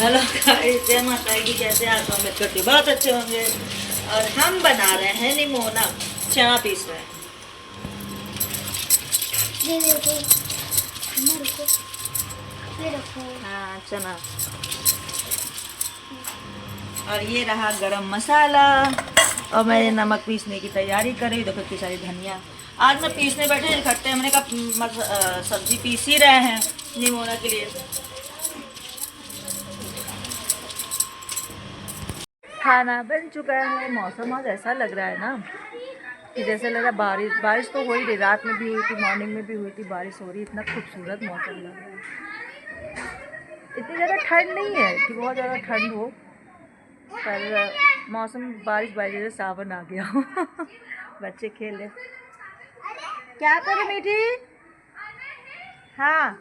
Hello guys, जय माता की। कैसे आप? उम्मीद करती हूँ बहुत अच्छे होंगे। और हम बना रहे हैं निमोना, चना पीस रहे हैं। हाँ, चना। और ये रहा गरम मसाला। और मैंने नमक पीसने की तैयारी करी। देखो कितनी सारी धनिया। आज मैं पीसने बैठे इकट्ठे, हमने कहा सब्जी पीस ही रहे हैं निमोना के लिए। खाना बन चुका है। मौसम आज ऐसा लग रहा है ना कि जैसे लग रहा है बारिश बारिश तो हो ही रही। रात में भी हुई थी, मॉर्निंग में भी हुई थी, बारिश हो रही। इतना खूबसूरत मौसम लग रहा है। इतनी ज़्यादा ठंड नहीं है कि बहुत ज़्यादा ठंड हो, पर मौसम बारिश बारिश जैसे सावन आ गया हो। बच्चे खेले। क्या करें मीठी? हाँ,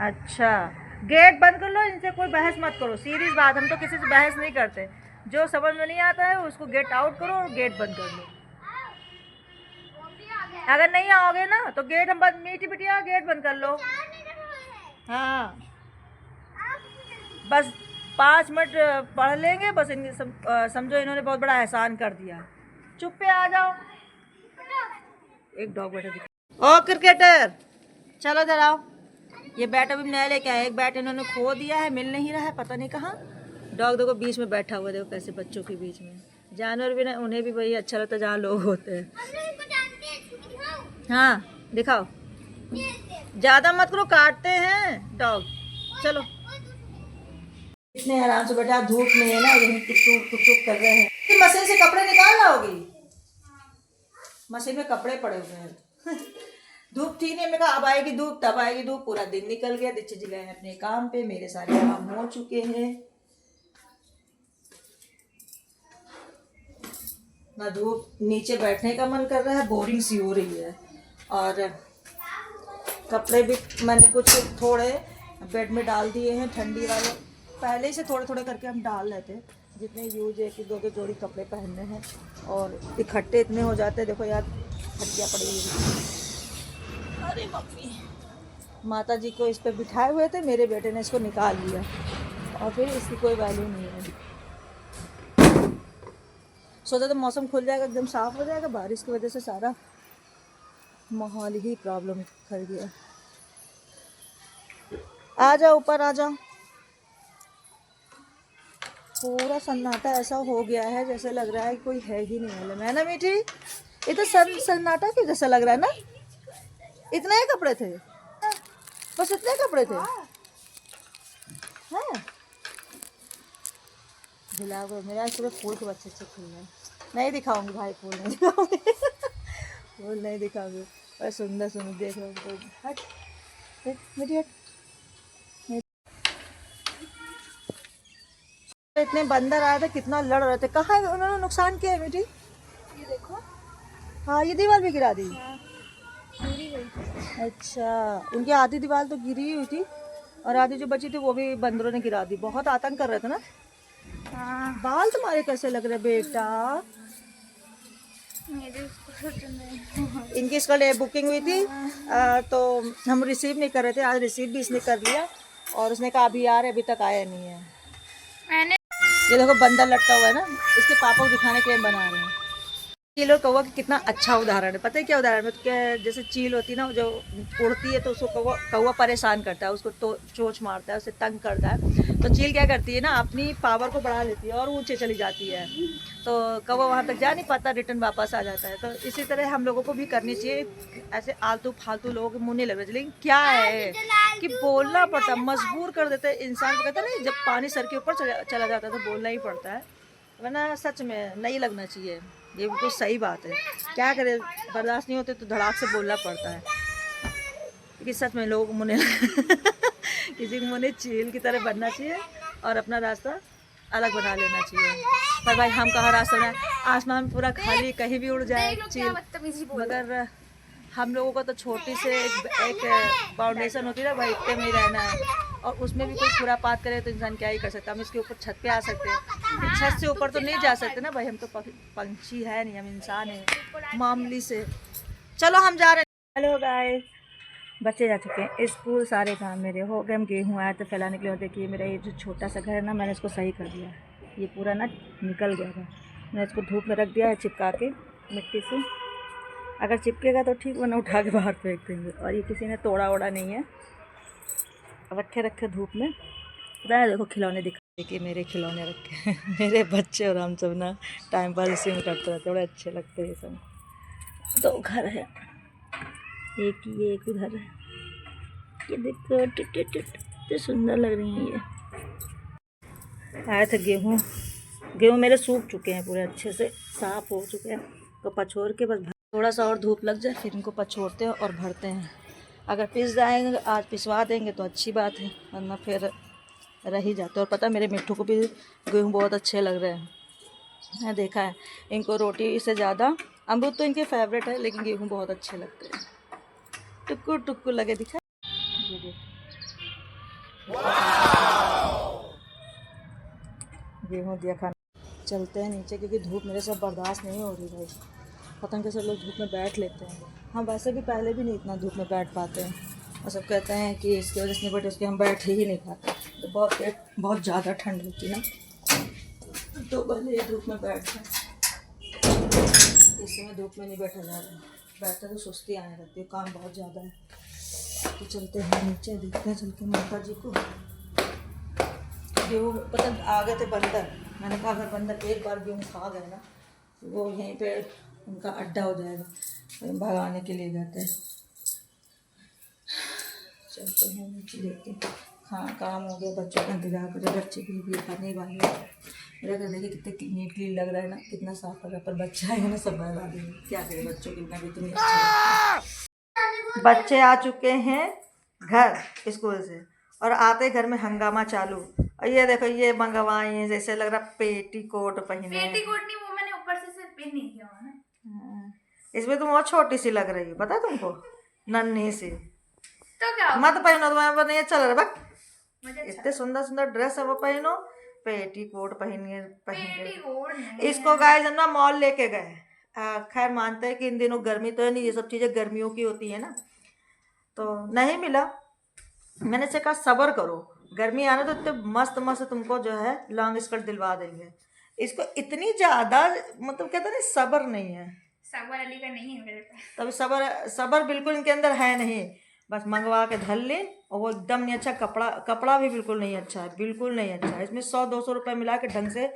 अच्छा। गेट बंद कर लो, इनसे कोई बहस मत करो। सीरियस बात, हम तो किसी से बहस नहीं करते। जो समझ में नहीं आता है उसको गेट आउट करो और गेट बंद कर लो। अगर नहीं आओगे ना तो गेट हम बंद। मीठी बिटिया, गेट बंद कर लो। हाँ, बस 5 मिनट पढ़ लेंगे बस। इनके समझो इन्होंने बहुत बड़ा एहसान कर दिया। चुप पे आ जाओ। एक डॉग बैठा दिखा। ओ क्रिकेटर, चलो इधर आओ। ये बैट अभी नया लेके आया। एक बैट इन्होंने खो दिया है, मिल नहीं रहा है, पता नहीं कहाँ। डॉग देखो बीच में बैठा हुआ, देखो कैसे बच्चों के बीच में। जानवर भी ना, उन्हें भी वही अच्छा लगता है जहाँ लोग होते हैं। हाँ, दिखाओ। ज्यादा मत करो, काटते हैं डॉग। चलो, इतने आराम से बैठा। धूप में है ना, यही टुक टुक टुक टुक कर रहे हैं। फिर मशीन से कपड़े निकाल लाओगी? मशीन में कपड़े पड़े हुए हैं। धूप थी नहीं, मैं कहा अब आएगी धूप तब आएगी धूप। पूरा दिन निकल गया। दीक्षित जी गए अपने काम पे, मेरे सारे काम हो चुके हैं। ना धूप, नीचे बैठने का मन कर रहा है, बोरिंग सी हो रही है। और कपड़े भी मैंने कुछ थोड़े बेड में डाल दिए हैं, ठंडी वाले। पहले ही से थोड़े थोड़े करके हम डाल लेते हैं, जितने यूज है कि दो दो जोड़ी कपड़े पहनने हैं। और इकट्ठे इतने हो जाते हैं। देखो यार, हड्डियाँ पड़ी हुई। अरे मम्मी, माता जी को इस पर बिठाए हुए थे, मेरे बेटे ने इसको निकाल लिया और फिर इसकी कोई वैल्यू नहीं है। सोचा तो मौसम खुल जाएगा, एकदम साफ हो जाएगा। बारिश की वजह से सारा माहौल ही प्रॉब्लम कर गया। आ जाओ ऊपर, आ जाओ। पूरा सन्नाटा ऐसा हो गया है जैसे लग रहा है कि कोई है ही नहीं वाला है ना मीठी। ये तो सन्नाटा की जैसा लग रहा है ना। इतने ही कपड़े थे, बस इतने कपड़े थे। हाँ, गुलाब मेरा पूरे फूल खूब अच्छे अच्छे खिल रहे हैं। नहीं दिखाऊंगी भाई, फूल नहीं दिखाऊंगी। फूल नहीं दिखाऊंगी, और सुंदर सुंदर देख रहे हो। हट हट मेरी हट। इतने बंदर आए थे, कितना लड़ रहे थे। कहाँ उन्होंने नुकसान किया है बेटी? ये देखो। हाँ, ये दीवार भी गिरा दी। हाँ, गिरी गई। अच्छा, उनकी आधी दीवार तो गिरी हुई थी और आधी जो बची थी वो भी बंदरों ने गिरा दी। बहुत आतंक कर रहे थे ना। हाँ। बाल तुम्हारे कैसे लग रहे बेटा? इनकी इसका बुकिंग हुई थी। तो हम रिसीव नहीं कर रहे थे। आज रिसीव भी इसने कर लिया और उसने कहा अभी आ रहे, अभी तक आया नहीं है। मैंने ये देखो बंदर लटका हुआ है ना, इसके पापा को दिखाने के लिए बना रहे हैं। चील और कौवा की कितना अच्छा उदाहरण है। पता है क्या उदाहरण है? तो जैसे चील होती है ना, जो उड़ती है तो उसको कौवा परेशान करता है, उसको तो चोंच मारता है, उसे तंग करता है। तो चील क्या करती है ना, अपनी पावर को बढ़ा लेती है और ऊंचे चली जाती है। तो कौवा वहाँ तक जा नहीं पाता, रिटर्न वापस आ जाता है। तो इसी तरह हम लोगों को भी करनी चाहिए। ऐसे आलतू फालतू लोगों के मुँह नहीं लगना चाहिए। लेकिन क्या है कि बोलना पड़ता, मजबूर कर देते हैं इंसान को। कहते हैं ना, जब पानी सर के ऊपर चला जाता है तो बोलना ही पड़ता है, वरना सच में नहीं लगना चाहिए। ये बिल्कुल सही बात है। क्या करे, बर्दाश्त नहीं होते तो धड़ाक से बोलना पड़ता है। क्योंकि सच में लोगों को मुने किसी को मुने चील की तरह बनना चाहिए और अपना रास्ता अलग बना लेना चाहिए। पर भाई हम कहाँ रास्ता बनाए? आसमान में पूरा खाली, कहीं भी उड़ जाए चील। मगर हम लोगों को तो छोटी से एक बाउंडेशन होती है ना भाई, इतने में ही रहना है। और उसमें भी कोई खुरापात करे तो इंसान क्या ही कर सकता है। हम इसके ऊपर छत पे आ सकते हैं, छत से ऊपर तो नहीं जा सकते ना भाई। हम तो पंछी है नहीं, हम इंसान हैं मामूली से। चलो हम जा रहे हैं। हेलो गाइस, बच्चे जा चुके हैं स्कूल, सारे काम मेरे हो गए। हम गेहूँ आया तो फैलाने के लिए, देखिए मेरा ये जो छोटा सा घर है ना, मैंने इसको सही कर दिया। ये पूरा ना निकल गया था, मैंने इसको धूप में रख दिया है चिपका के मिट्टी से। अगर चिपकेगा तो ठीक, वरना उठा के बाहर फेंक देंगे। और ये किसी ने तोड़ा ओड़ा नहीं है, रखे धूप में। पता है, देखो खिलौने देखिए मेरे खिलौने रखे हैं मेरे बच्चे और हम सब ना टाइम पास इसी में करते रहते, बड़े अच्छे लगते हैं ये सब। 2 घर है, एक उधर है। ये देखो कितने सुंदर लग रही हैं ये। आए थे गेहूँ मेरे सूख चुके हैं पूरे, अच्छे से साफ़ हो चुके हैं। तो पछोर के बस थोड़ा सा और धूप लग जाए, फिर इनको पछोड़ते हैं और भरते हैं। अगर पिस जाएंगे, आज पिसवा देंगे तो अच्छी बात है, वरना फिर रह ही जाते। और पता है मेरे मिट्टू को भी गेहूँ बहुत अच्छे लग रहे हैं, मैंने देखा है। इनको रोटी से ज़्यादा अमरूद तो इनके फेवरेट है, लेकिन गेहूँ बहुत अच्छे लगते हैं। टुक्कू टुक्कू लगे दिखा। गेहूँ दिया खाना। चलते हैं नीचे, क्योंकि धूप मेरे से बर्दाश्त नहीं हो रही भाई। पता नहीं कैसे लोग धूप में बैठ लेते हैं। हम वैसे भी पहले भी नहीं इतना धूप में बैठ पाते हैं, और सब कहते हैं कि इसकी वजह से नहीं बैठे, उसके हम बैठ ही नहीं पाते। तो बहुत ज़्यादा ठंड होती है ना, तो पहले ये धूप में बैठ जाए। इस समय धूप में नहीं बैठा जा रहा, बैठते तो सुस्ती आने लगती है, काम बहुत ज़्यादा है। तो चलते हैं नीचे, देखते हैं चल के माता जी को। गेहूँ पता आ गए थे बंदर, मैंने कहा अगर बंदर एक बार गेहूँ खा गए ना, तो वो यहीं पे उनका अड्डा हो जाएगा, तो भगाने के लिए जाते हैं। चलते हैं नीचे, देखते हैं। हाँ, काम हो गया, बच्चों का इंतजार कर रहे, बच्चे के लिए खाने वाले। मेरा घर देखिए कितने नीट क्लीन लग रहा है ना, कितना साफ लग रहा है, पर बच्चा है ना, सब बर्बाद देंगे। क्या करें, बच्चों की बिना भी तो नहीं अच्छा। बच्चे आ चुके हैं घर स्कूल से, और आते घर में हंगामा चालू। और ये देखो, ये मंगवाए हैं, जैसे लग रहा पेटीकोट पहने। पेटीकोट नहीं, वो मैंने ऊपर से सिर्फ पिन नहीं किया हुआ ना। इसमें तुम और छोटी सी लग रही है, पता है तुमको, नन्ही सी। तो क्या मत पहनो, तुम्हारे नहीं अच्छा लग रहा। इतने सुंदर सुंदर ड्रेस है वो पहनो, पेटीकोट पहनिए। इसको गाइस हम ना मॉल लेके गए। खैर मानते हैं कि इन दिनों गर्मी तो है नहीं, ये सब चीज़ें गर्मियों की होती है ना, तो नहीं मिला। मैंने से कहा सब्र करो, गर्मी आने तो इतने मस्त मस्त तुमको जो है लॉन्ग स्कर्ट दिलवा देंगे। इसको इतनी ज़्यादा मतलब कहते हैं ना, सब्र नहीं है, सब्र अली का नहीं है मेरे पास। तभी सब्र बिल्कुल इनके अंदर है नहीं। बस मंगवा के धर ले, और वो एकदम नहीं अच्छा। कपड़ा भी बिल्कुल नहीं अच्छा है, बिल्कुल नहीं अच्छा है। इसमें 100-200 रुपये मिला के ढंग से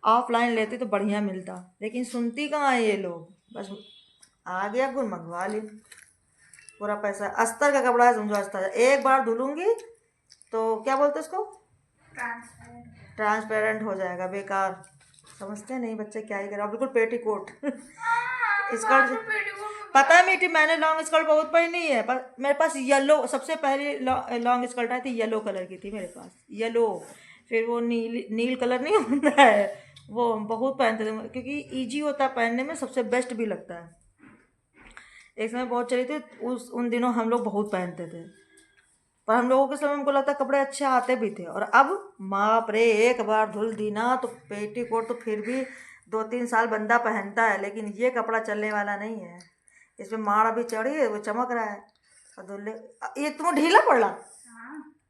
ऑफलाइन लेती तो बढ़िया मिलता, लेकिन सुनती कहाँ है ये लोग। बस आ गया गुण, मंगवा ली, पूरा पैसा। अस्तर का कपड़ा है, समझो अस्तर, एक बार धुलूंगी तो क्या बोलते उसको, ट्रांसपेरेंट हो जाएगा, बेकार। समझते नहीं बच्चे, क्या ही करें। बिल्कुल पेटीकोट स्कर्ट। पता है मीठी, मैंने लॉन्ग स्कर्ट बहुत पहनी है, पर मेरे पास येलो, सबसे पहली लॉन्ग स्कर्ट आई थी, येलो कलर की थी मेरे पास, येलो। फिर वो नील कलर नहीं होता है, वो बहुत पहनते थे, क्योंकि इजी होता है पहनने में, सबसे बेस्ट भी लगता है। एक समय बहुत चली थी, उन दिनों हम लोग बहुत पहनते थे, पर हम लोगों के समय हमको लगता है कपड़े अच्छे आते भी थे। और अब माप रे, एक बार धुल दी ना तो पेटीकोट तो फिर भी 2-3 साल बंदा पहनता है, लेकिन ये कपड़ा चलने वाला नहीं है। इसमें माड़ अभी चढ़ी है, वो चमक रहा है, और धुल ये तुम ढीला पड़ रहा।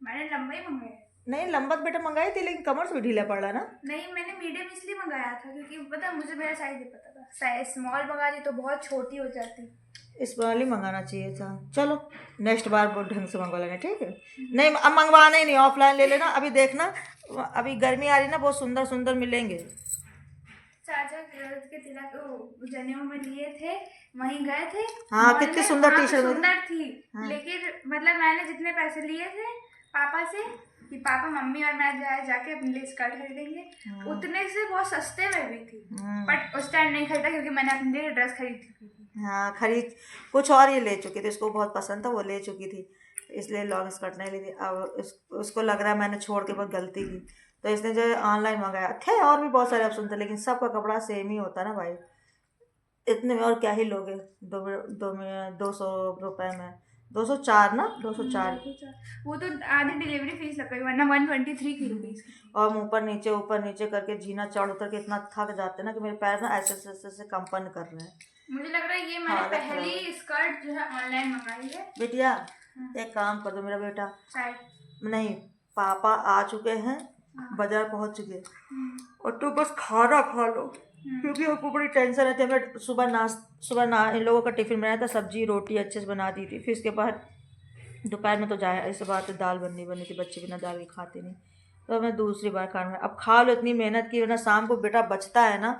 मैंने लंबा ही मंगाया। नहीं, लंबा बेटा मंगाई थी, लेकिन कमर से भी ढीला पड़ रहा ना। नहीं, मैंने मीडियम इसलिए मंगाया था क्योंकि पता मुझे मेरा साइज नहीं पता था, साइज स्मॉल मंगा दी तो बहुत छोटी हो जाती। इस बार ही मंगाना चाहिए था। चलो नेक्स्ट बार बहुत ढंग से मंगवा लेना, ठीक है। नहीं, अब मंगवाना ही नहीं, ऑफलाइन ले लेना। अभी देखना, अभी गर्मी आ रही ना, बहुत सुंदर सुंदर मिलेंगे। चाचा के तिलक जनेऊ में लिए थे, वहीं गए थे। हाँ, कितनी सुंदर टी शर्ट, सुंदर थी। हाँ। लेकिन मतलब मैंने जितने पैसे लिए थे पापा से कि पापा मम्मी और मैं जाके अपने लिए स्कर्ट खरीदेंगे, उतने से बहुत सस्ते में भी थी, बट उस टाइम नहीं खरीदा क्योंकि मैंने अपने लिए ड्रेस खरीदी थी। हाँ, खरीद कुछ और ही ले चुकी थी, उसको बहुत पसंद था, वो ले चुकी थी, इसलिए लॉन्ग स्कर्ट नहीं ली थी। अब उसको लग रहा है मैंने छोड़ के बहुत गलती की, तो इसने जो ऑनलाइन मंगाया थे। और भी बहुत सारे ऑप्शन थे, लेकिन सबका कपड़ा सेम ही होता है ना भाई, इतने में और क्या ही लोगे। 200 रुपये में 204 ना, 204। वो तो आधी डिलीवरी फीस लग गई, वरना 123 की रुपीज़। और ऊपर नीचे करके जीना चढ़ उतर के इतना थक जाते हैं ना कि मेरे पैर ना ऐसे कंपन कर रहे हैं। मुझे लग रहा है ये मैंने पहली स्कर्ट जो है ऑनलाइन मंगाई है बिटिया। एक काम कर दो मेरा बेटा, चाय नहीं पापा आ चुके हैं, बाजार पहुंच चुके और तू बस खाना खा लो, क्योंकि हमको बड़ी टेंशन रहती है। हमें सुबह इन लोगों का टिफिन बनाया था, सब्जी रोटी अच्छे से बना दी थी, फिर इसके बाद दोपहर में तो जाए इस बात दाल बनी थी, बच्चे बिना दाल के खाते नहीं, तो हमें दूसरी बार खाना है। अब खा लो, इतनी मेहनत की ना, शाम को बेटा बचता है ना,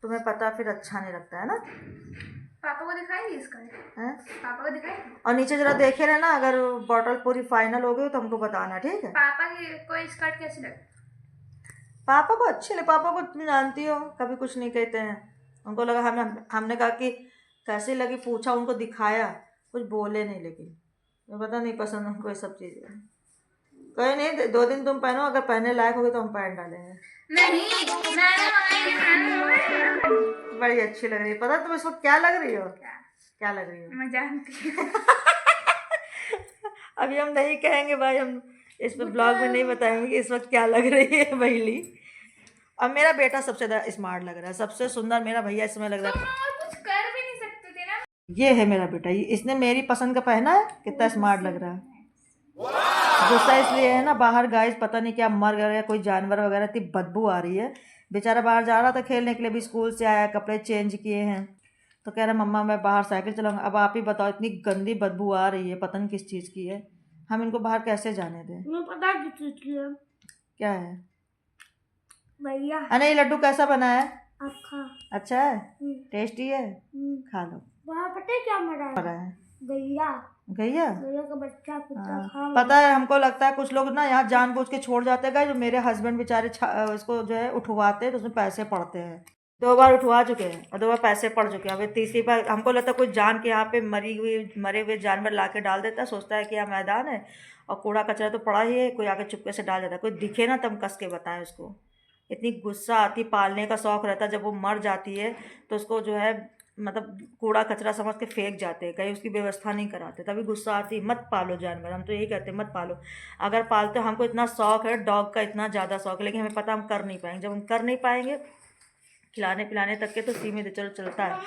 तुम्हें पता फिर अच्छा नहीं लगता है ना। पापा को दिखाएंगे इसका है पापा को दिखाएंगे। और नीचे जरा देखे रहना, अगर बॉटल पूरी फाइनल हो गई तो हमको बताना, ठीक है। पापा की कोई स्कर्ट कैसी लगती? पापा को अच्छी लगे, पापा को तुम जानती हो कभी कुछ नहीं कहते हैं, उनको लगा हमने कहा कि कैसी लगी, पूछा, उनको दिखाया, कुछ बोले नहीं, लेकिन पता नहीं पसंद उनको ये सब चीज़ें। कोई नहीं, 2 दिन तुम पहनो, अगर पहनने लायक होगी तो हम पहन डालेंगे। नहीं मैंने बड़ी अच्छी लग रही है, पता तुम इसको क्या लग रही हो? क्या लग रही हो? मैं जानती हूँ। अभी हम नहीं कहेंगे भाई, हम इस पे ब्लॉग में नहीं बताएंगे कि इस वक्त क्या लग रही है बहली। अब मेरा बेटा सबसे ज़्यादा स्मार्ट लग रहा है, सबसे सुंदर मेरा भैया इसमें लग रहा है। कुछ कर भी नहीं सकते थे ना। ये है मेरा बेटा, इसने मेरी पसंद का पहना है, कितना स्मार्ट लग रहा है। गुस्सा इसलिए है ना, बाहर गाइस पता नहीं क्या मर गया, कोई जानवर वगैरह, इतनी बदबू आ रही है। बेचारा बाहर जा रहा था खेलने के लिए, भी स्कूल से आया, कपड़े चेंज किए हैं, तो कह रहा मम्मा मैं बाहर साइकिल चलाऊंगा। अब आप ही बताओ, इतनी गंदी बदबू आ रही है, पता नहीं किस चीज़ की है, हम इनको बाहर कैसे जाने दें? पता किस चीज की है? क्या है भैया? अरे ये लड्डू कैसा बना है? अच्छा है, टेस्टी है, खा लो। वहाँ पता है क्या मरा है? गैया गैया का बच्चा पता है, हमको लगता है कुछ लोग ना यहाँ जानबूझ के छोड़ जाते हैं। जो मेरे हस्बैंड बेचारे इसको जो है उठवाते हैं, तो उसमें पैसे पड़ते हैं। 2 बार उठवा चुके हैं और 2 बार पैसे पड़ चुके हैं। अभी तीसरी बार हमको लगता है कोई जान के यहाँ पे मरे हुए जानवर ला के डाल देता है, सोचता है कि यहाँ मैदान है और कूड़ा कचरा तो पड़ा ही है, कोई आके चुपके से डाल देता है। कोई दिखे ना तब कस के बताए उसको। इतनी गुस्सा आती, पालने का शौक़ रहता है, जब वो मर जाती है तो उसको जो है मतलब कूड़ा कचरा समझ के फेंक जाते हैं, कहीं उसकी व्यवस्था नहीं कराते, तभी गुस्सा आती। मत पालो जानवर, हम तो यही कहते हैं मत पालो। अगर पालते हो, हमको इतना शौक़ है डॉग का, इतना ज़्यादा शौक़ है, लेकिन हमें पता हम कर नहीं पाएंगे। जब हम कर नहीं पाएंगे खिलाने पिलाने तक के तो सीमित चलो चलता है।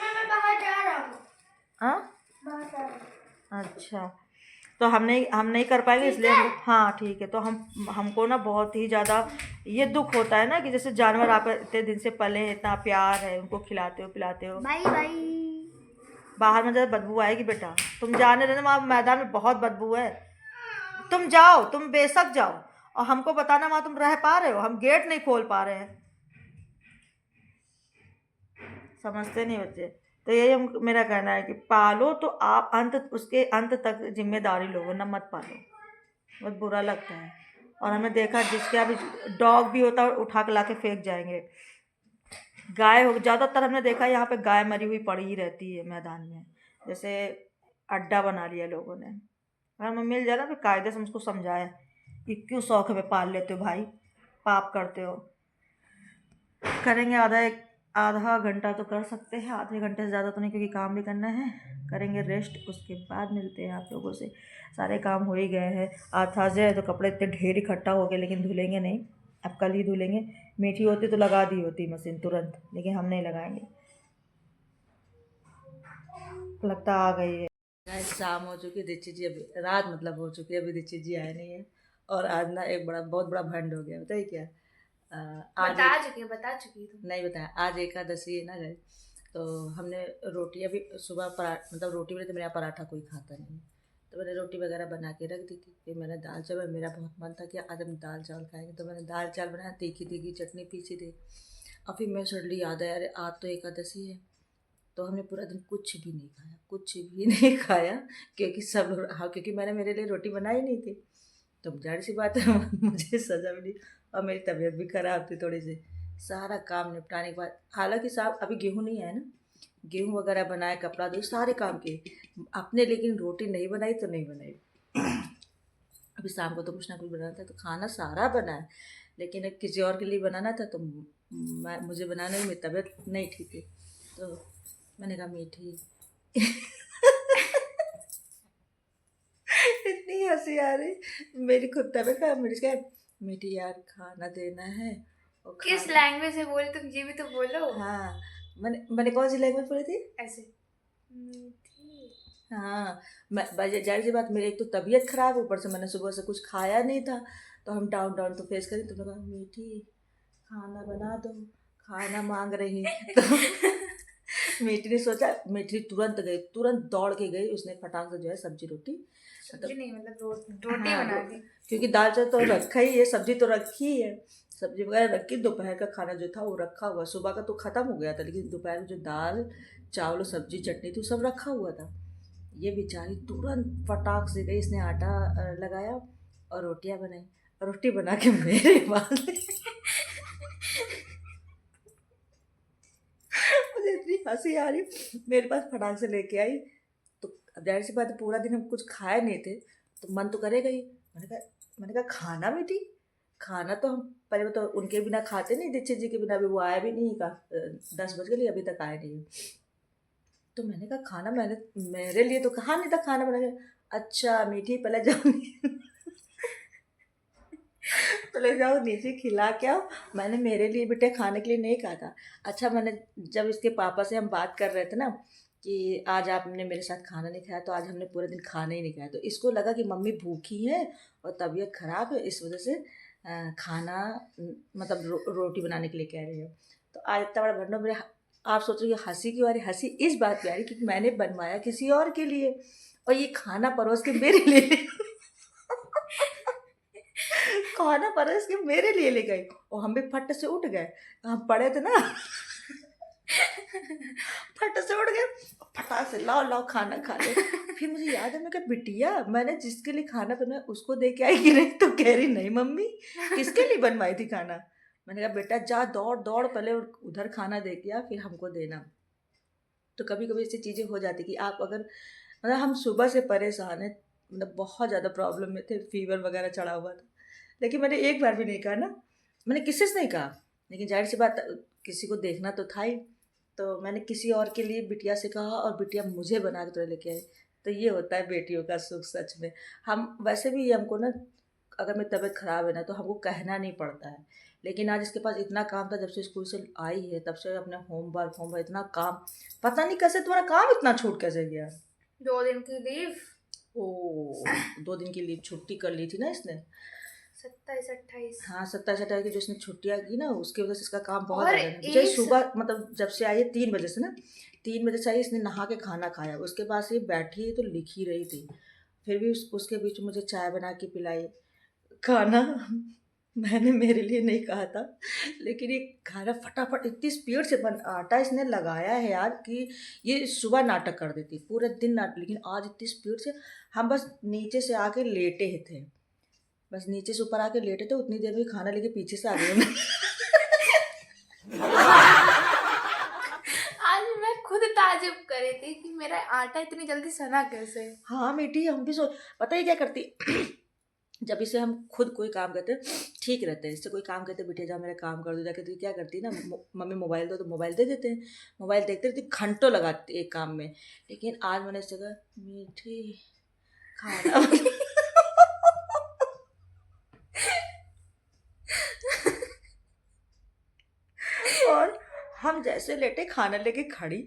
हाँ अच्छा, तो हम नहीं कर पाएंगे, इसलिए हाँ ठीक है। तो हमको ना बहुत ही ज़्यादा ये दुख होता है ना, कि जैसे जानवर आप इतने दिन से पले हैं, इतना प्यार है, उनको खिलाते हो पिलाते हो। Bye bye. बाहर में ज़्यादा बदबू आएगी बेटा, तुम जाने देना, वहाँ मैदान में बहुत बदबू है। तुम जाओ, तुम बेशक जाओ, और हमको बताना वहाँ तुम रह पा रहे हो, हम गेट नहीं खोल पा रहे हैं। समझते नहीं बच्चे। तो यही मेरा कहना है कि पालो तो आप उसके अंत तक जिम्मेदारी लो, वरना मत पालो, बहुत बुरा लगता है। और हमने देखा जिसके अभी डॉग भी होता है उठा के ला के फेंक जाएंगे। गाय हो, ज़्यादातर हमने देखा यहाँ पे गाय मरी हुई पड़ी ही रहती है मैदान में, जैसे अड्डा बना लिया लोगों ने। अगर हमें मिल जाए ना, फिर कायदे से उसको समझाए कि क्यों शौक में पाल लेते हो भाई, पाप करते हो। करेंगे आधा घंटा तो कर सकते हैं, आधे घंटे से ज़्यादा तो नहीं, क्योंकि काम भी करना है। करेंगे रेस्ट, उसके बाद मिलते हैं आप लोगों से। सारे काम हो ही गए हैं। आज थर्सडे है तो कपड़े इतने ढेर इकट्ठा हो गए, लेकिन धुलेंगे नहीं, अब कल ही धुलेंगे। मीठी होती तो लगा दी होती मशीन तुरंत, लेकिन हम नहीं लगाएंगे, लगता आ गई है। शाम हो चुकी है, दीक्षित जी अभी रात मतलब हो चुकी है, अभी दीक्षित जी आए नहीं है। और आज ना एक बहुत बड़ा भंड हो गया, बताइए क्या। बता चुकी तुम। नहीं बताया, आज एकादशी है ना गए, तो हमने रोटी अभी सुबह मतलब रोटी बनी, तो मेरा पराठा कोई खाता नहीं, तो मैंने रोटी वगैरह बना के रख दी थी। फिर मैंने दाल चावल, मेरा बहुत मन था कि आज हम दाल चावल खाएंगे, तो मैंने दाल चावल बनाया, तीखी चटनी पीसी थी। और फिर मैं सडनली याद आया, अरे आज तो एकादशी है, तो हमने पूरा दिन कुछ भी नहीं खाया, कुछ भी नहीं खाया, क्योंकि क्योंकि मैंने मेरे लिए रोटी बनाई नहीं थी, तो जाहिर सी बात है मुझे सजा भी नहीं, और मेरी तबीयत भी ख़राब थी थोड़ी सी। सारा काम निपटाने के बाद, हालांकि साहब अभी गेहूँ नहीं आया ना, गेहूँ वगैरह बनाए, कपड़ा धोए, सारे काम किए अपने, लेकिन रोटी नहीं बनाई तो नहीं बनाई। अभी शाम को तो कुछ ना कुछ बनाना था, तो खाना सारा बना है, लेकिन किसी और के लिए बनाना था, तो मुझे बनाने में तबीयत नहीं ठीक थी, तो मैंने कहा मीठी इतनी हंसी आ रही मेरी खुद तबीयत खराब, मेरी क्या मीठी यार खाना देना है। और किस लैंग्वेज से बोले तुम, ये भी तो बोलो। हाँ, मैंने कौन सी लैंग्वेज बोली थी? ऐसे मीठी हाँ, जाहिर सी बात, मेरी एक तो तबीयत खराब, ऊपर से मैंने सुबह से कुछ खाया नहीं था, तो हम डाउन डाउन तो फेस करें। तुमने कहा मीठी खाना बना दो, खाना मांग रही तो मीठी ने सोचा, मीठी तुरंत गई, तुरंत दौड़ के गई, उसने फटाक से जो है सब्जी रोटी, सब्जी नहीं मतलब रोटी हाँ, बना दी। क्योंकि दाल चावल तो रखा ही है, सब्जी तो रखी ही है, सब्जी वगैरह रखी। दोपहर का खाना जो था वो रखा हुआ, सुबह का तो ख़त्म हो गया था, लेकिन दोपहर में जो दाल चावल सब्जी चटनी थी वो सब रखा हुआ था। ये बेचारी तुरंत फटाक से गई, इसने आटा लगाया और रोटियां बनाई, रोटी बना के मेरे वाले मुझे इतनी हंसी आ रही, मेरे पास फटाक से लेके आई। तो अब जाहिर सी बात है, पूरा दिन हम कुछ खाए नहीं थे, तो मन तो करेगा ही। मैंने कहा खाना बेटी, खाना तो हम पहले तो उनके बिना खाते नहीं, दीक्षित जी के बिना। भी वो आया भी नहीं, का 10 बज गए, अभी तक आए नहीं। तो मैंने कहा खाना, मैंने मेरे लिए तो कहा नहीं था खाना बना। अच्छा मीठी, पहले जाओ पहले जाओ नीचे खिला के आओ। मैंने मेरे लिए बेटे खाने के लिए नहीं कहा था। अच्छा, मैंने जब इसके पापा से हम बात कर रहे थे ना कि आज आपने मेरे साथ खाना नहीं खाया, तो आज हमने पूरे दिन खाना ही नहीं खाया, तो इसको लगा कि मम्मी भूखी है और तबीयत खराब है, इस वजह से खाना मतलब रोटी बनाने के लिए कह रही है। तो आज इतना बड़ा भंडो मेरे, आप सोच रहे हो हंसी क्यों आ रही? हंसी इस बात पे आ रही क्योंकि मैंने बनवाया किसी और के लिए और ये खाना परोस के मेरे लिए खाना परोस के मेरे लिए ले गए और हम भी फट से उठ गए। हम पड़े थे ना फट से उठ गए, फटाक से लाओ लाओ खाना खा ले। फिर मुझे याद है, मैं कहा बिटिया मैंने जिसके लिए खाना बनाया उसको दे के आई कि नहीं? तो कह रही नहीं मम्मी, किसके लिए बनवाई थी खाना? मैंने कहा बेटा जा दौड़ दौड़ पहले उधर खाना दे के आ, फिर हमको देना। तो कभी कभी ऐसी चीज़ें हो जाती कि आप अगर, मतलब हम सुबह से परेशान हैं, मतलब बहुत ज़्यादा प्रॉब्लम में थे, फीवर वगैरह चढ़ा हुआ था, लेकिन मैंने एक बार भी नहीं कहा ना, मैंने किसी से नहीं कहा, लेकिन जाहिर सी बात किसी को देखना तो था ही। तो मैंने किसी और के लिए बिटिया से कहा और बिटिया मुझे बना के तुरंत लेके आई। तो ये होता है बेटियों का सुख सच में। हम वैसे भी हमको ना, अगर मेरी तबीयत ख़राब है ना तो हमको कहना नहीं पड़ता है, लेकिन आज इसके पास इतना काम था, जब से स्कूल से आई है तब से अपने होमवर्क इतना काम, पता नहीं कैसे तुम्हारा काम इतना छूट कैसे गया। 2 दिन की लीव। ओ 2 दिन की लीव छुट्टी कर ली थी ना इसने, 27-28। हाँ 27-28 की जो इसने छुट्टियाँ की ना, उसकी वजह से इसका काम बहुत और ज़्यादा है। बेचारी सुबह मतलब जब से आई है 3 बजे से ना, 3 बजे से आई, इसने नहा के खाना खाया, उसके बाद से बैठी तो लिख ही रही थी। फिर भी उसके बीच में मुझे चाय बना के पिलाई। खाना मैंने मेरे लिए नहीं कहा था, लेकिन ये खाना फटाफट इतनी स्पीड से बन, आटा इसने लगाया है यार कि ये सुबह नाटक कर देती, पूरे दिन नाटक, लेकिन आज इतनी स्पीड से। हम बस नीचे से आके लेटे ही थे, बस नीचे से ऊपर आके लेटे थे, उतनी देर में खाना लेके पीछे से आ गई मैं आज मैं खुद ताजुब कर रही थी कि मेरा आटा इतनी जल्दी सना कैसे। हाँ बेटी, हम भी पता ही क्या करती जब इसे हम खुद कोई काम करते ठीक रहते हैं, इससे कोई काम करते बेटे जा मेरा काम कर दो जाके, तो क्या करती ना, मम्मी मोबाइल दो, तो मोबाइल दे देते हैं, मोबाइल देखते रहती, घंटों लगाती एक काम में। लेकिन आज मैंने इससे कहा मीठी खाना और हम जैसे लेटे खाना लेके खड़ी,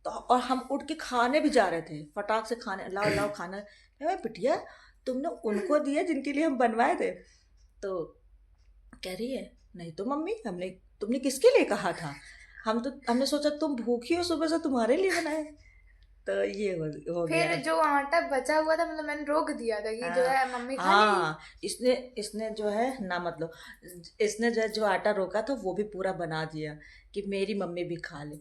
तो और हम उठ के खाने भी जा रहे थे, फटाक से खाने, लाओ लाओ खाना। मैं बिटिया तुमने उनको दिया जिनके लिए हम बनवाए थे? तो कह रही है नहीं तो मम्मी, तुमने किसके लिए कहा था? हमने सोचा तुम भूखी हो, सुबह से तुम्हारे लिए बनाए। तो ये हो गया। फिर जो आटा बचा हुआ था मतलब मैंने रोक दिया था कि जो है मम्मी खा हाँ, इसने जो है ना, मतलब इसने जो आटा रोका था वो भी पूरा बना दिया कि मेरी मम्मी भी खा ले।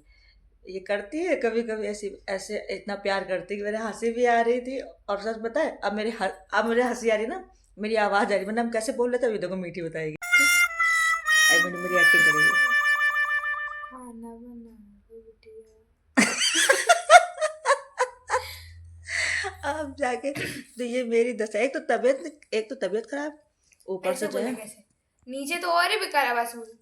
ये करती है कभी कभी ऐसी, ऐसे इतना प्यार करती है कि मेरे हंसी भी आ रही थी। और सच बताए, अब मेरे हंसी आ रही ना, मेरी आवाज़ आ रही, वरना हम कैसे बोल रहे थे अभी देखो मीठी बताएगी, मेरी एक्टिंग करेगी। खाना बना दो बिटिया। अब जाके तो ये मेरी दशा, एक तो तबीयत खराब, ऊपर से जो है नीचे तो और ही बेकार आवाज बोल,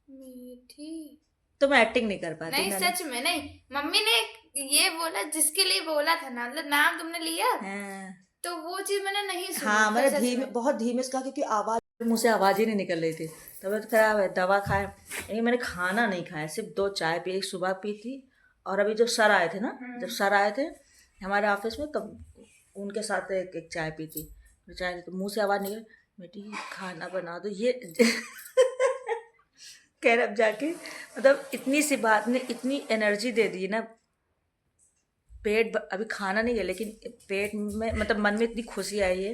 मीठी। तो मैं एक्टिंग नहीं कर पाती। नहीं सच में नहीं, मम्मी ने ये बोला जिसके लिए बोला था ना, मतलब नाम तुमने लिया। हाँ, तो वो चीज मैंने नहीं सुनी। हाँ मैंने बहुत धीमे से कहा, क्योंकि आवाज़, मुँह से आवाज़ ही नहीं निकल रही थी, तबीयत खराब है, दवा खाए, लेकिन मैंने खाना नहीं खाया, सिर्फ 2 चाय पी, एक सुबह पी थी और अभी जब सर आए थे ना, जब सर आए थे हमारे ऑफिस में तो उनके साथ एक चाय पीती, चाय तो मुंह से आवाज़ निकल, बेटी खाना बना दो ये खैर अब जाके मतलब इतनी सी बात ने इतनी एनर्जी दे दी ना, अभी खाना नहीं है लेकिन पेट में मतलब मन में इतनी खुशी आई है,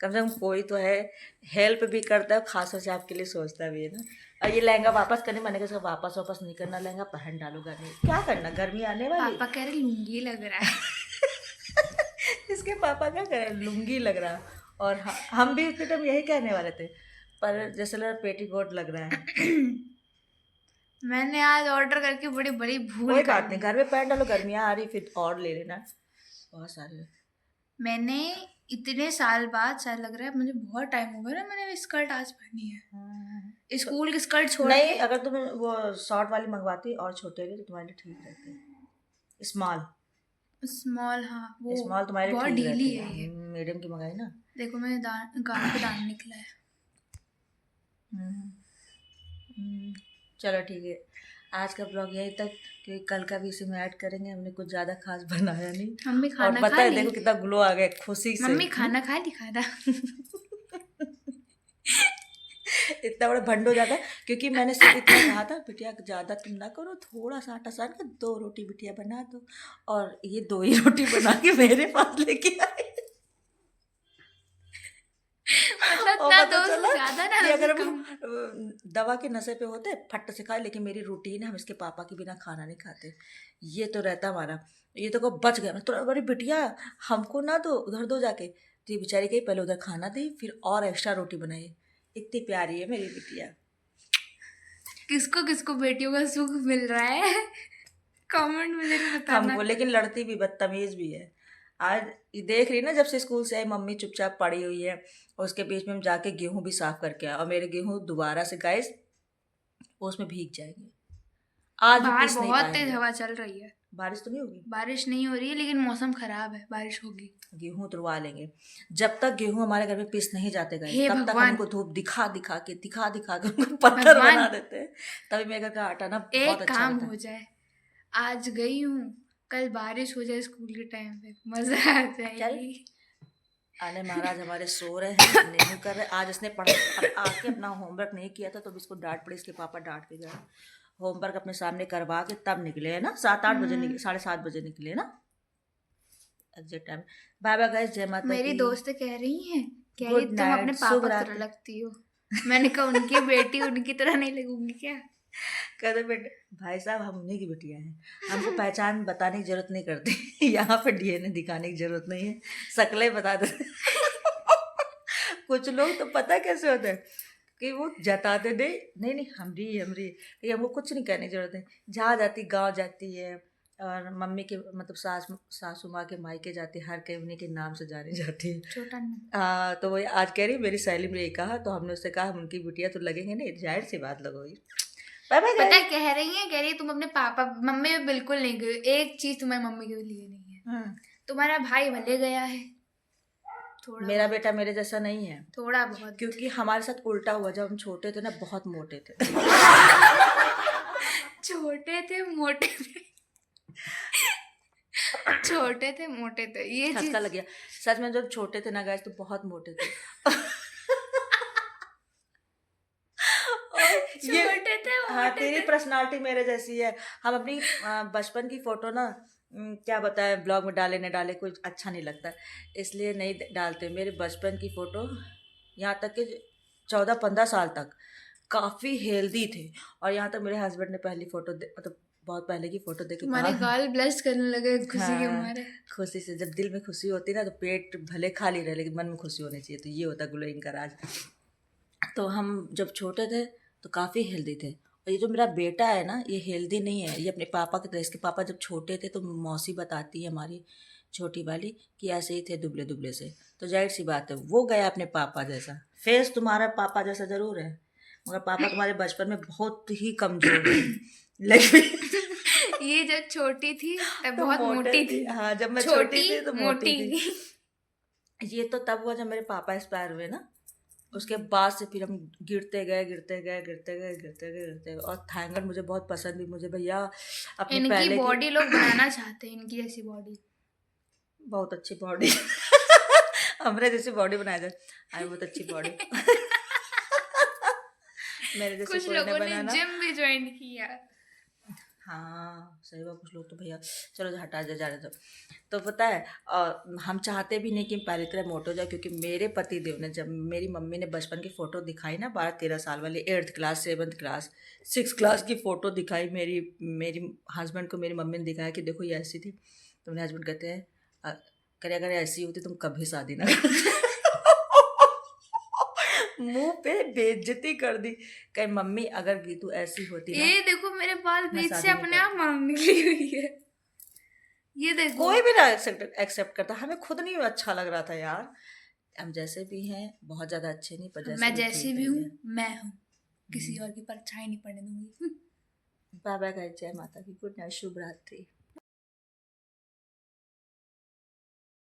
कम से कम कोई तो है हेल्प भी करता है, खास से आपके लिए सोचता भी है ना। और ये लहंगा वापस करने मैंने कहा वापस नहीं करना, लहंगा पहन डालूंगा, नहीं क्या करना, गर्मी आने वाली। पापा कह रहे लुंगी लग रहा है। इसके पापा क्या करें, लुंगी लग रहा, और हम भी उतने टाइम यही कहने वाले थे, पर जैसे लग रहा पेटीकोट लग रहा है। मैंने आज ऑर्डर करके बड़ी बड़ी भूल कोई बात नहीं, घर में पहन डालो, गर्मियाँ आ रही फिर और ले लेना, बहुत सारे। मैंने इतने साल बाद, शायद लग रहा है मुझे बहुत टाइम हो गया ना, मैंने स्कर्ट आज पहनी है। स्कूल की स्कर्ट छोड़ नहीं, अगर तुम वो शॉर्ट वाली मंगवाती और छोटे लिए तो तुम्हारे लिए ठीक रहते। स्मॉल, हाँ वो स्मॉल तुम्हारे बहुत ठीक ढीली रहती है ये। मीडियम की मंगाई ना। देखो मेरे गाल पे दान निकला है। चलो ठीक है, आज का ब्लॉग यही तक, क्योंकि कल का भी इसी में ऐड करेंगे, हमने कुछ ज़्यादा खास बनाया नहीं। मम्मी और खाना पता खा है ली? देखो कितना ग्लो आ गया खुशी से। मम्मी खाना खा ली? खाना इतना बड़ा भंड हो जाता है, क्योंकि मैंने सिर्फ इतना कहा था बिटिया ज़्यादा तुम ना करो, थोड़ा सा आटा सान कर 2 रोटी बिटिया बना दो, और ये 2 ही रोटी बना के मेरे पास लेके आए। मतलब और ना पता 2 से चला ज्यादा ना कि अगर कम। हम दवा के नशे पे होते फट से खाए, लेकिन मेरी रूटीन है, हम इसके पापा के बिना खाना नहीं खाते, ये तो रहता हमारा। ये तो को बच गया, मैं तो बड़ी बिटिया हमको ना दो, उधर दो जाके, तो ये बेचारी गई पहले उधर खाना दी, फिर और एक्स्ट्रा रोटी बनाई। इतनी प्यारी है मेरी बिटिया। किसको किसको बेटियों का सुख मिल रहा है कमेंट में जरूर बताना। हमको, लेकिन लड़ती भी, बदतमीज भी है। आज ये देख रही ना, जब से स्कूल से आई मम्मी चुपचाप पड़ी हुई है, और उसके बीच में हम जाके गेहूं भी साफ करके आए, और मेरे गेहूं दोबारा से गाइस वो उसमें भीग जाएंगे। आज भी बाहर पीस नहीं बहुत पाएंगे। तेज हवा चल रही है। बारिश तो नहीं होगी? बारिश नहीं हो रही है, लेकिन मौसम खराब है, बारिश होगी। गेहूं तुड़वा लेंगे। जब तक गेहूं हमारे घर में पीस नहीं जाते गए, हे तब तक भगवान। हमको धूप दिखा दिखा के उनको पत्थर भगवान। बना देते हैं। तभी मेरे घर का आटा ना बहुत एक अच्छा काम होता हो है। जाए, आज गई हूँ, कल बारिश हो जाए स्कूल के टाइम पे, मजा आ जाएगी। आने महाराज हमारे सो रहे हैं, नहीं कर रहे। आज इसने पढ़ा, अब आके अपना होमवर्क नहीं किया था, तो इसको डांट पड़ी, इसके पापा डांट के गए। होमवर्क अपने सामने करवा के तब निकले है ना, 7-8 बजे निकले, 7:30 बजे निकले ना exact time. Bye bye guys, जय माता मेरी की। दोस्त कह रही हैं, कह रही गुड तुम नाइट, अपने शुभ पापा की तरह रात्रि। लगती हो। मैंने कहा उनकी बेटी उनकी तरह नहीं लगूंगी क्या? कहते बेटे भाई साहब हम उन्हीं की बिटिया हैं, हमको पहचान बताने की जरूरत नहीं करती। यहाँ पे डीएनए दिखाने की जरूरत नहीं है, शक्लें बता दे। कुछ लोग तो पता कैसे होते हैं कि वो जताते नहीं नहीं हमरी ये हमको कुछ नहीं करने की जरूरत है। जहाँ जाती गांव जाती है, और मम्मी के मतलब सासू माँ के मायके जाती है, हर कहीं उन्हीं के नाम से जानी जाती है। छोटा नहीं। हाँ, तो वो आज कह रही मेरी सहेली ने ये कहा, तो हमने उससे कहा हम उनकी बिटिया तो लगेंगे नहीं, जाहिर सी बात लगोगी। बाय बाय पता गाइस। है कह रही है तुम अपने पापा मम्मी में बिल्कुल नहीं गई। एक चीज तुम्हारी मम्मी के लिए नहीं है, तुम्हारा भाई भले गया है थोड़ा, मेरा बेटा मेरे जैसा नहीं है, थोड़ा बहुत, क्योंकि हमारे साथ उल्टा हुआ। जब हम छोटे थे ना बहुत मोटे थे। छोटे थे मोटे थे छोटे थे मोटे थे, ये चीज झटका लग गया सच में। जब छोटे थे ना गाइस तो बहुत मोटे थे। छोटे थे हाँ, तेरी पर्सनालिटी मेरे जैसी है। हम अपनी बचपन की फोटो ना क्या बताएं, ब्लॉग में डाले न डाले कुछ अच्छा नहीं लगता, इसलिए नहीं डालते। मेरे बचपन की फ़ोटो यहाँ तक कि 14-15 साल तक काफ़ी हेल्दी थे, और यहाँ तक मेरे हस्बैंड ने पहली फ़ोटो मतलब बहुत पहले की फ़ोटो देखी, तुम्हारे गाल ब्लश करने लगे खुशी के मारे। खुशी से, जब दिल में खुशी होती ना तो पेट भले खाली रहे लेकिन मन में खुशी होनी चाहिए, तो ये होता ग्लोइंग का राज। तो हम जब छोटे थे तो काफ़ी हेल्दी थे, और ये जो मेरा बेटा है ना ये हेल्दी नहीं है, ये अपने पापा की तरह। इसके पापा जब छोटे थे तो मौसी बताती है हमारी छोटी वाली कि ऐसे ही थे दुबले दुबले से, तो जाहिर सी बात है वो गया अपने पापा जैसा। फेस तुम्हारा पापा जैसा ज़रूर है, मगर पापा तुम्हारे बचपन में बहुत ही कमज़ोर थे। लेकिन ये जब छोटी थी तब तो बहुत मोटी थी। हाँ, जब मैं छोटी थी तो मोटी थी। ये तो तब हुआ जब मेरे पापा एक्सपायर हुए ना, उसके बाद से फिर हम गिरते गए। और थैंगन मुझे बहुत पसंद भी, मुझे भैया अपनी इनकी पहले बॉडी लोग बनाना चाहते हैं, इनकी जैसी बॉडी। बहुत अच्छी बॉडी हमरे जैसी बॉडी बनाया जाए। आई बहुत अच्छी बॉडी मेरे जैसे कुछ कोई लोगों ना ने बनाना। जिम भी ज्वाइन किया। हाँ सही बात, कुछ लोग तो भैया चलो हटा जा रहे तो पता है हम चाहते भी नहीं कि पहले तरह मोटो हो जाए, क्योंकि मेरे पति देव ने जब मेरी मम्मी ने बचपन की फ़ोटो दिखाई ना 12-13 साल वाली, 8th class 7th class 6th class की फ़ोटो दिखाई मेरी मेरी हस्बैंड को, मेरी मम्मी ने दिखाया कि देखो ये ऐसी थी, तो मेरे हस्बैंड कहते हैं करे अगर ऐसी होती तुम कभी शादी ना मुंह पे बेइज्जती कर दी। कहीं मम्मी अगर गीतू ऐसी होती ना, ये देखो मेरे बाल मैं बीच शादी से नहीं अपने आप मांग निकली हुई है। ये देखो कोई भी ना एक्सेप्ट करता, हमें खुद नहीं अच्छा लग रहा था यार। हम जैसे भी हैं बहुत ज्यादा अच्छे नहीं, पर जैसे मैं भी जैसी ठीक भी है। हूँ मैं हूँ, किसी और की परछाई नहीं पड़ने दूंगी। बाय बाय गाइस, जय माता की, गुड नाइट, शुभ रात्रि।